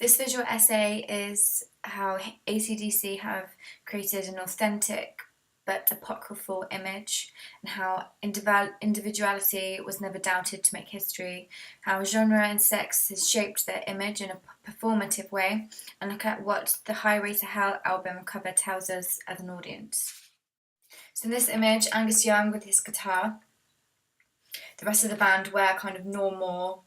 This visual essay is how AC/DC have created an authentic but apocryphal image, and how individuality was never doubted to make history, how genre and sex has shaped their image in a performative way, and look at what the Highway to Hell album cover tells us as an audience. So in this image, Angus Young with his guitar, the rest of the band wear kind of normal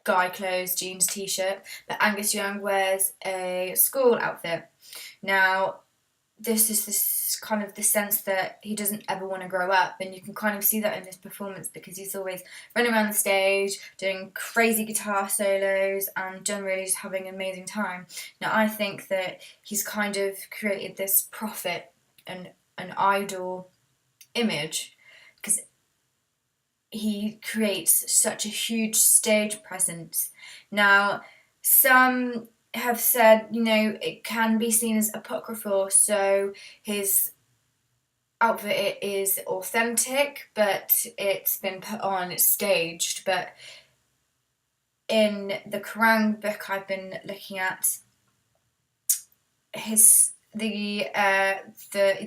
guy clothes, jeans, t-shirt, but Angus Young wears a school outfit. Now, this is this kind of the sense that he doesn't ever want to grow up, and you can kind of see that in his performance because he's always running around the stage, doing crazy guitar solos, and generally just having an amazing time. Now, I think that he's kind of created this prophet and an idol image because he creates such a huge stage presence. Now, some have said, it can be seen as apocryphal, so his outfit is authentic, but it's been put on, it's staged. But in the Quran book I've been looking at, the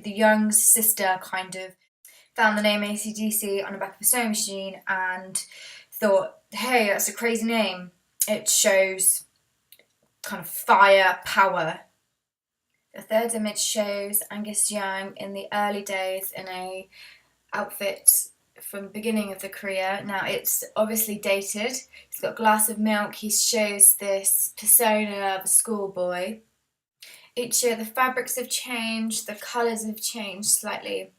Young's sister kind of found the name AC/DC on the back of a sewing machine and thought, hey, that's a crazy name. It shows kind of fire, power. The third image shows Angus Young in the early days in a outfit from the beginning of the career. Now, it's obviously dated. He's got a glass of milk. He shows this persona of a schoolboy. Each year the fabrics have changed, the colours have changed slightly,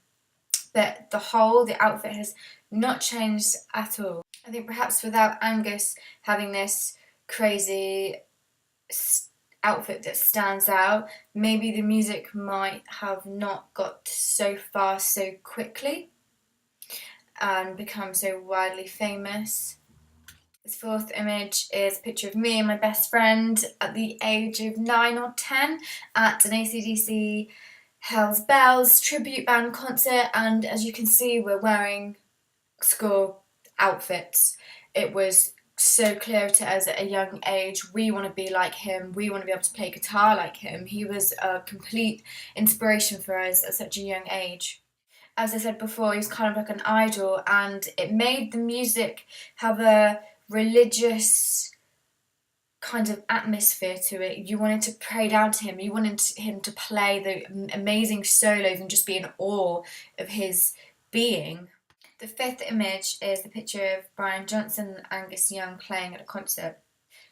but the outfit has not changed at all. I think perhaps without Angus having this crazy outfit that stands out, maybe the music might have not got so far so quickly and become so widely famous. This fourth image is a picture of me and my best friend at the age of 9 or 10 at an AC/DC Hells Bells tribute band concert, and as you can see, we're wearing school outfits. It was so clear to us at a young age, we want to be like him, we want to be able to play guitar like him. He was a complete inspiration for us at such a young age. As I said before, he was kind of like an idol, and it made the music have a religious kind of atmosphere to it. You wanted to pray down to him, you wanted him to play the amazing solos and just be in awe of his being. The fifth image is the picture of Brian Johnson and Angus Young playing at a concert.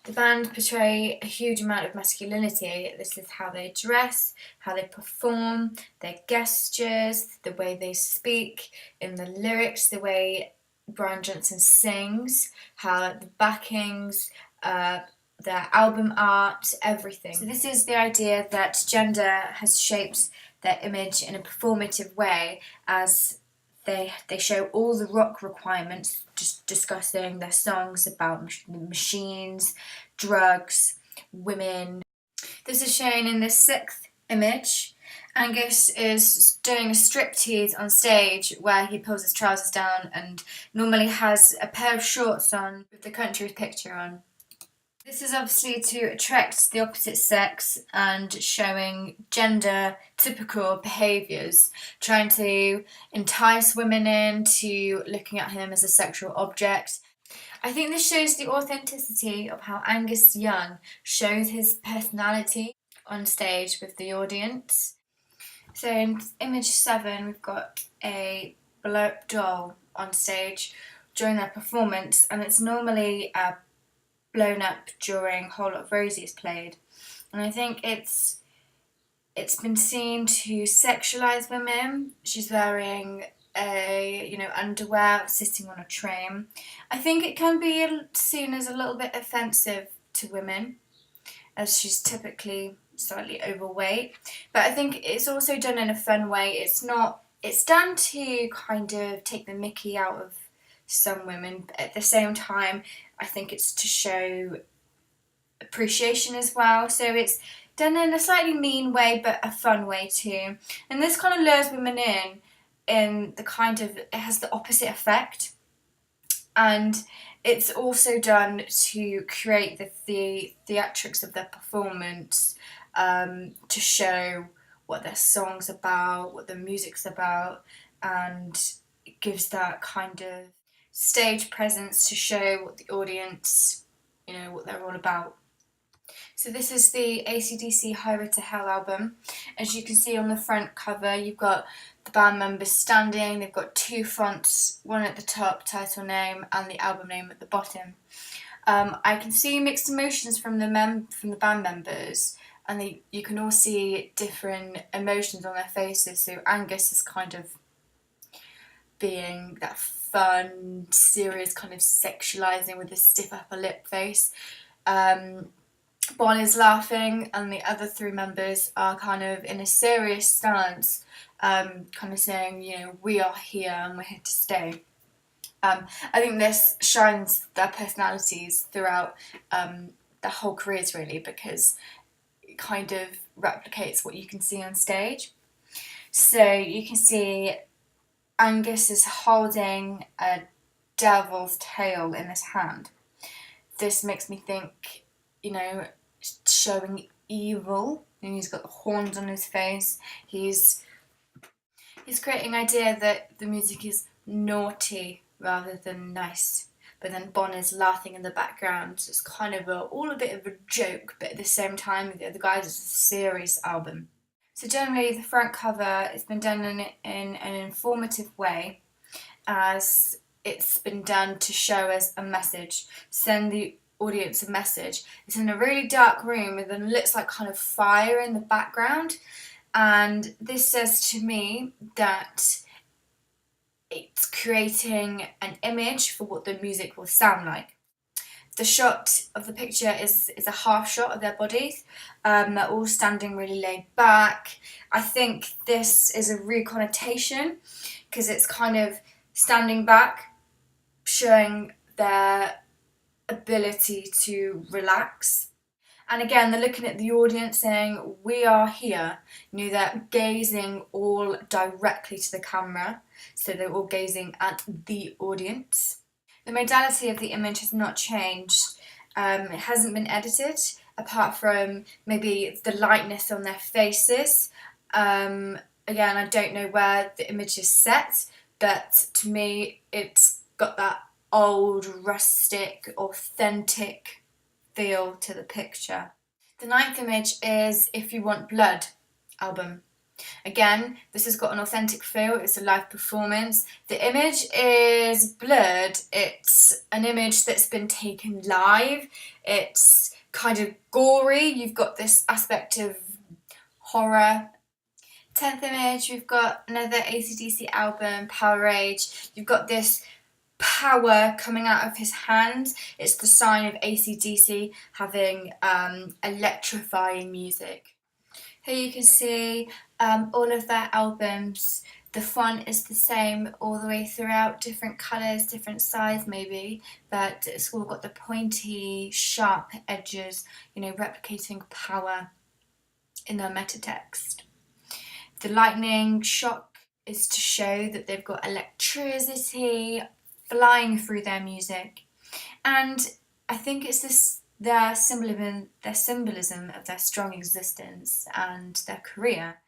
The band portray a huge amount of masculinity. This is how they dress, how they perform, their gestures, the way they speak, in the lyrics, the way Brian Johnson sings, how the backings, their album art, everything. So this is the idea that gender has shaped their image in a performative way, as they show all the rock requirements, just discussing their songs about machines, drugs, women. This is shown in this sixth image. Angus is doing a striptease on stage where he pulls his trousers down and normally has a pair of shorts on with the country picture on. This is obviously to attract the opposite sex and showing gender typical behaviours, trying to entice women into looking at him as a sexual object. I think this shows the authenticity of how Angus Young shows his personality on stage with the audience. So in image 7 we've got a blow-up doll on stage during their performance, and it's normally blown up during Whole Lot of Rosie is played, and I think it's been seen to sexualise women. She's wearing underwear, sitting on a train. I think it can be seen as a little bit offensive to women, as she's typically slightly overweight, but I think it's also done in a fun way. It's done to kind of take the mickey out of some women, but at the same time I think it's to show appreciation as well. So it's done in a slightly mean way but a fun way too, and this kind of lures women in the kind of, it has the opposite effect, and It's also done to create the theatrics of their performance, to show what their song's about, what the music's about, and it gives that kind of stage presence to show what the audience, what they're all about. So this is the AC/DC Highway to Hell album. As you can see on the front cover, you've got the band members standing. They've got two fonts, one at the top, title name, and the album name at the bottom. I can see mixed emotions from the band members, and you can all see different emotions on their faces. So Angus is kind of being that fun, serious kind of sexualizing with a stiff upper lip face. Bon is laughing, and the other three members are kind of in a serious stance, kind of saying, we are here and we're here to stay. I think this shines their personalities throughout their whole careers, really, because it kind of replicates what you can see on stage. So you can see Angus is holding a devil's tail in his hand. This makes me think, showing evil, and he's got the horns on his face. He's creating an idea that the music is naughty rather than nice. But then Bon is laughing in the background, so it's kind of all a bit of a joke, but at the same time, the other guys, it's a serious album. So generally, the front cover has been done in an informative way, as it's been done to show us a message, send the audience a message. It's in a really dark room and then looks like kind of fire in the background, and this says to me that it's creating an image for what the music will sound like. The shot of the picture is a half shot of their bodies. They're all standing really laid back. I think this is a reconnotation because it's kind of standing back, showing their ability to relax. And again, they're looking at the audience saying, we are here. They're gazing all directly to the camera, so they're all gazing at the audience. The modality of the image has not changed. It hasn't been edited, apart from maybe the lightness on their faces. Again, I don't know where the image is set, but to me, it's got that old, rustic, authentic feel to the picture. The 9th image is If You Want Blood album. Again, this has got an authentic feel, it's a live performance. The image is blurred, it's an image that's been taken live, it's kind of gory, you've got this aspect of horror. 10th image, we've got another AC/DC album, Power Rage. You've got this power coming out of his hands. It's the sign of AC/DC having electrifying music. Here you can see all of their albums. The font is the same all the way throughout, different colours, different size maybe, but it's all got the pointy, sharp edges, replicating power in their meta text. The lightning shock is to show that they've got electricity flying through their music, and I think it's their symbolism of their strong existence and their career.